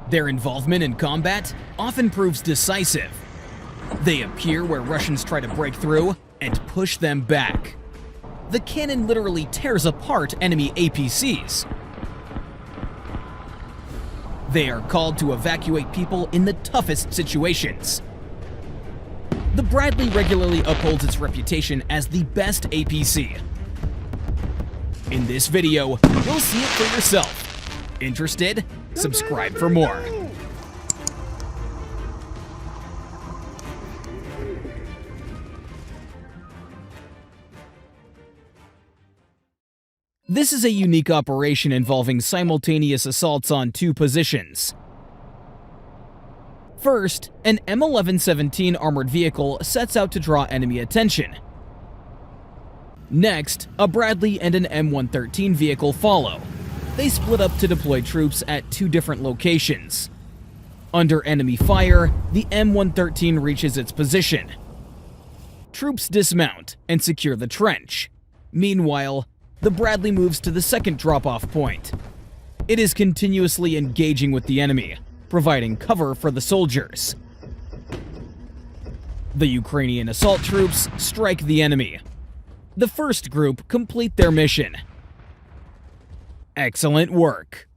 Their involvement in combat often proves decisive. They appear where Russians try to break through and push them back. The cannon literally tears apart enemy APCs. They are called to evacuate people in the toughest situations. The Bradley regularly upholds its reputation as the best APC. In this video, you'll see it for yourself. Interested? Subscribe for more. This is a unique operation involving simultaneous assaults on two positions. First, an M1117 armored vehicle sets out to draw enemy attention. Next, a Bradley and an M113 vehicle follow. They split up to deploy troops at two different locations. Under enemy fire, the M113 reaches its position. Troops dismount and secure the trench. Meanwhile, the Bradley moves to the second drop-off point. It is continuously engaging with the enemy, providing cover for the soldiers. The Ukrainian assault troops strike the enemy. The first group complete their mission. Excellent work.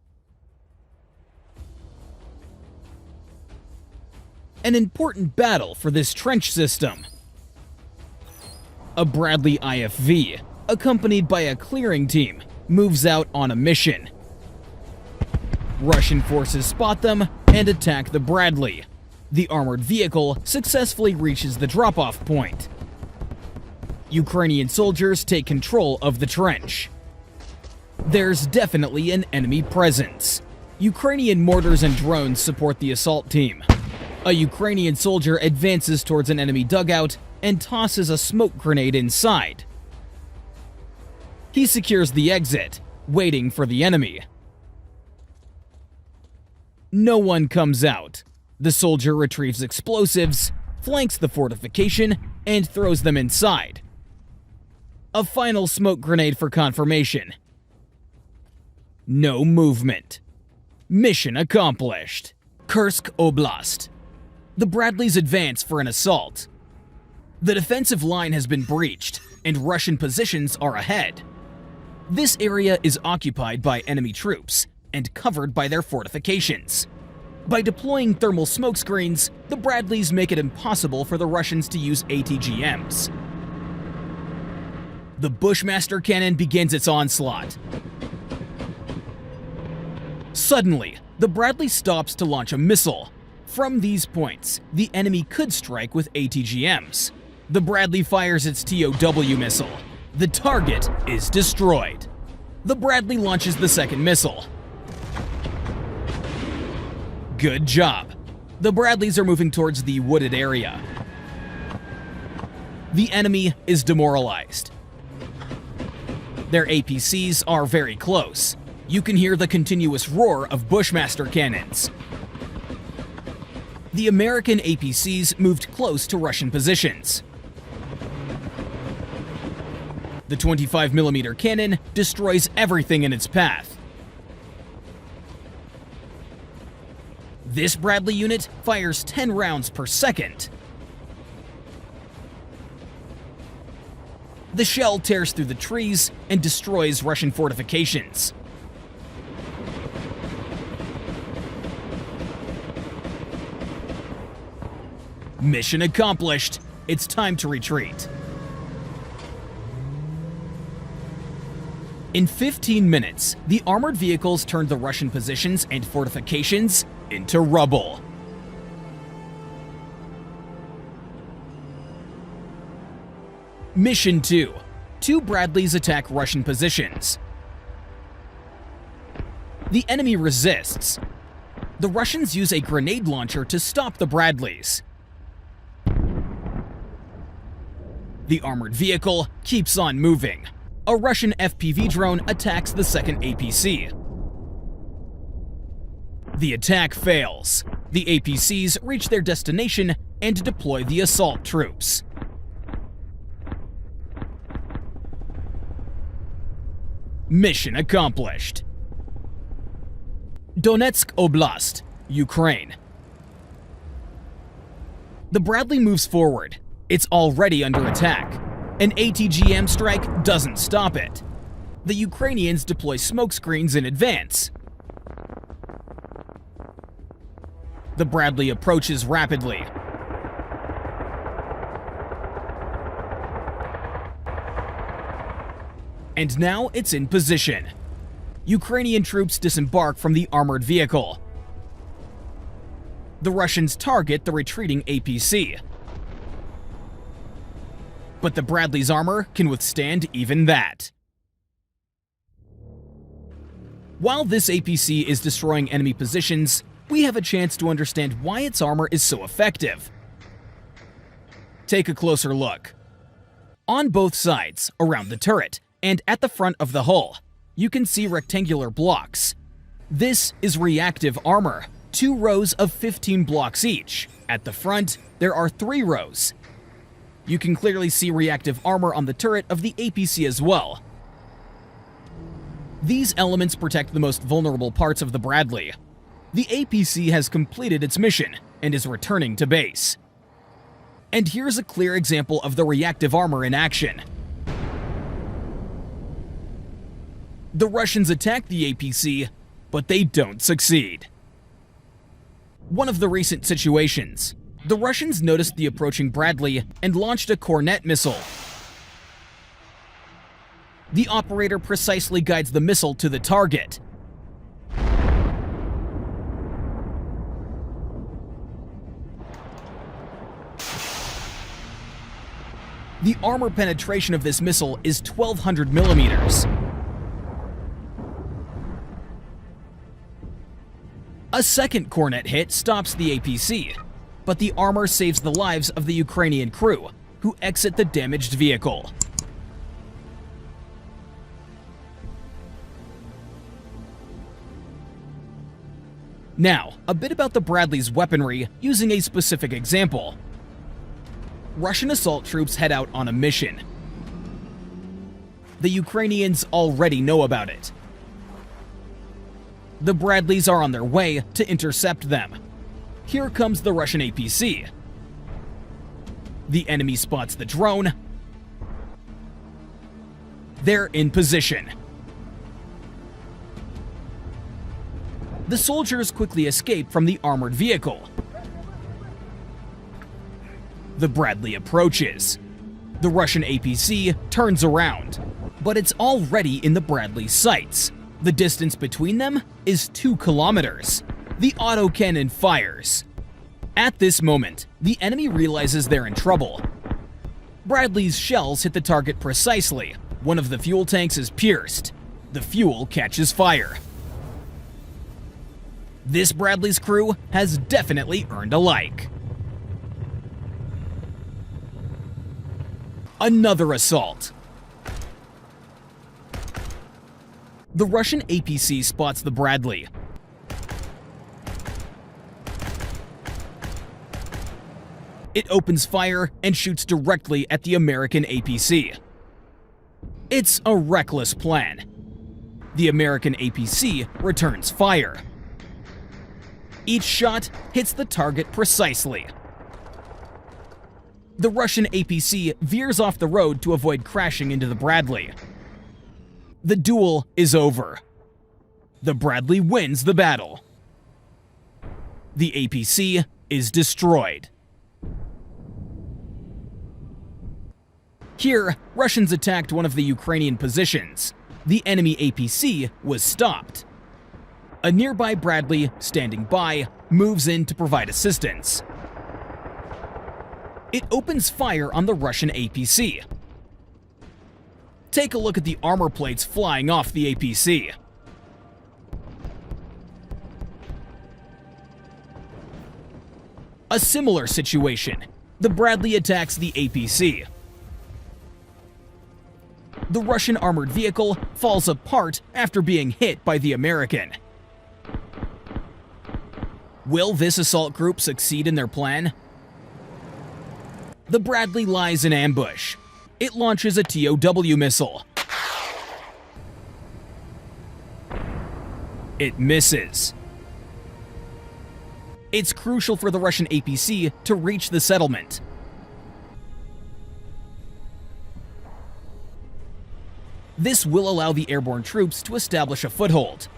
An important battle for this trench system. A Bradley IFV, accompanied by a clearing team, moves out on a mission. Russian forces spot them and attack the Bradley. The armored vehicle successfully reaches the drop-off point. Ukrainian soldiers take control of the trench. There's definitely an enemy presence. Ukrainian mortars and drones support the assault team. A Ukrainian soldier advances towards an enemy dugout and tosses a smoke grenade inside. He secures the exit, waiting for the enemy. No one comes out. The soldier retrieves explosives, flanks the fortification, and throws them inside. A final smoke grenade for confirmation. No movement. Mission accomplished. Kursk Oblast. The Bradleys advance for an assault. The defensive line has been breached, and Russian positions are ahead. This area is occupied by enemy troops and covered by their fortifications. By deploying thermal smoke screens, the Bradleys make it impossible for the Russians to use ATGMs. The Bushmaster cannon begins its onslaught. Suddenly, the Bradley stops to launch a missile. From these points, the enemy could strike with ATGMs. The Bradley fires its TOW missile. The target is destroyed. The Bradley launches the second missile. Good job. The Bradleys are moving towards the wooded area. The enemy is demoralized. Their APCs are very close. You can hear the continuous roar of Bushmaster cannons. The American APCs moved close to Russian positions. The 25mm cannon destroys everything in its path. This Bradley unit fires 10 rounds per second. The shell tears through the trees and destroys Russian fortifications. Mission accomplished. It's time to retreat. In 15 minutes, the armored vehicles turned the Russian positions and fortifications into rubble. Mission 2. Two Bradleys attack Russian positions. The enemy resists. The Russians use a grenade launcher to stop the Bradleys. The armored vehicle keeps on moving. A Russian FPV drone attacks the second APC. The attack fails. The APCs reach their destination and deploy the assault troops. Mission accomplished. Donetsk Oblast. Ukraine. The Bradley moves forward. It's already under attack. An ATGM strike doesn't stop it. The Ukrainians deploy smoke screens in advance. The Bradley approaches rapidly. And now it's in position. Ukrainian troops disembark from the armored vehicle. The Russians target the retreating APC. But the Bradley's armor can withstand even that. While this APC is destroying enemy positions, we have a chance to understand why its armor is so effective. Take a closer look. On both sides, around the turret, and at the front of the hull, you can see rectangular blocks. This is reactive armor, 2 rows of 15 blocks each. At the front, there are 3 rows. You can clearly see reactive armor on the turret of the APC as well. These elements protect the most vulnerable parts of the Bradley. The APC has completed its mission and is returning to base. And here's a clear example of the reactive armor in action. The Russians attack the APC, but they don't succeed. One of the recent situations, the Russians noticed the approaching Bradley and launched a Kornet missile. The operator precisely guides the missile to the target. The armor penetration of this missile is 1,200 millimeters. A second Kornet hit stops the APC, but the armor saves the lives of the Ukrainian crew, who exit the damaged vehicle. Now, a bit about the Bradley's weaponry using a specific example. Russian assault troops head out on a mission. The Ukrainians already know about it. The Bradleys are on their way to intercept them. Here comes the Russian APC. The enemy spots the drone. They're in position. The soldiers quickly escape from the armored vehicle. The Bradley approaches. The Russian APC turns around, but it's already in the Bradley's sights. The distance between them is 2 kilometers. The autocannon fires. At this moment, the enemy realizes they're in trouble. Bradley's shells hit the target precisely. One of the fuel tanks is pierced. The fuel catches fire. This Bradley's crew has definitely earned a like. Another assault. The Russian APC spots the Bradley. It opens fire and shoots directly at the American APC. It's a reckless plan. The American APC returns fire. Each shot hits the target precisely. The Russian APC veers off the road to avoid crashing into the Bradley. The duel is over. The Bradley wins the battle. The APC is destroyed. Here, Russians attacked one of the Ukrainian positions. The enemy APC was stopped. A nearby Bradley, standing by, moves in to provide assistance. It opens fire on the Russian APC. Take a look at the armor plates flying off the APC. A similar situation. The Bradley attacks the APC. The Russian armored vehicle falls apart after being hit by the American. Will this assault group succeed in their plan? The Bradley lies in ambush. It launches a TOW missile. It misses. It's crucial for the Russian APC to reach the settlement. This will allow the airborne troops to establish a foothold.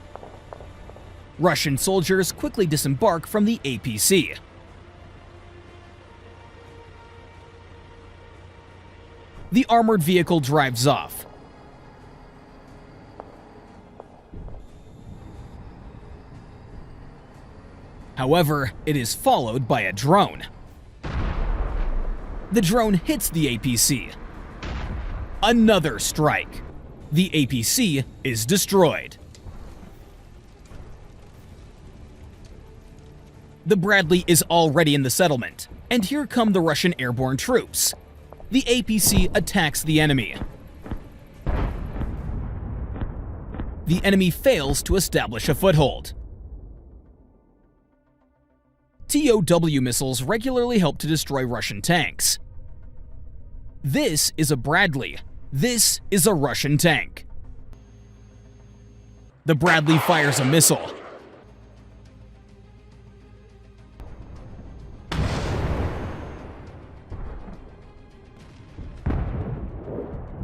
Russian soldiers quickly disembark from the APC. The armored vehicle drives off. However, it is followed by a drone. The drone hits the APC. Another strike. The APC is destroyed. The Bradley is already in the settlement, and here come the Russian airborne troops. The APC attacks the enemy. The enemy fails to establish a foothold. TOW missiles regularly help to destroy Russian tanks. This is a Bradley. This is a Russian tank. The Bradley fires a missile.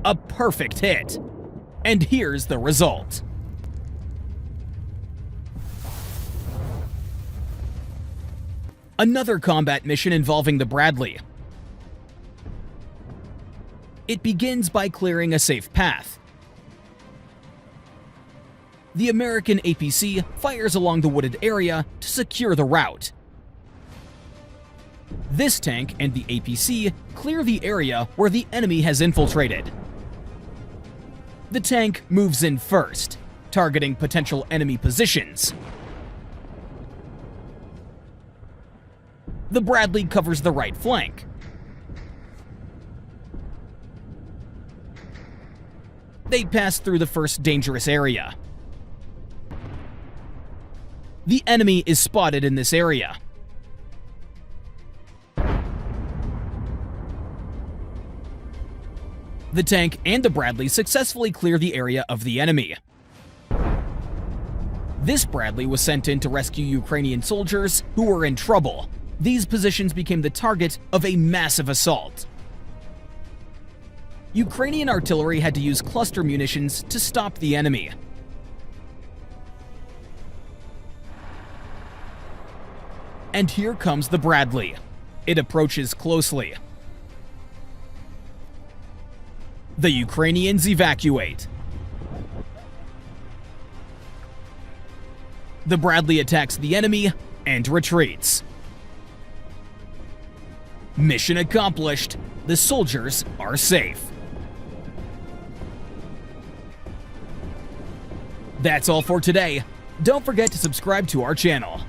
A perfect hit. And here's the result. Another combat mission involving the Bradley. It begins by clearing a safe path. The American APC fires along the wooded area to secure the route. This tank and the APC clear the area where the enemy has infiltrated. The tank moves in first, targeting potential enemy positions. The Bradley covers the right flank. They pass through the first dangerous area. The enemy is spotted in this area. The tank and the Bradley successfully clear the area of the enemy. This Bradley was sent in to rescue Ukrainian soldiers who were in trouble. These positions became the target of a massive assault. Ukrainian artillery had to use cluster munitions to stop the enemy. And here comes the Bradley. It approaches closely. The Ukrainians evacuate. The Bradley attacks the enemy and retreats. Mission accomplished. The soldiers are safe. That's all for today. Don't forget to subscribe to our channel.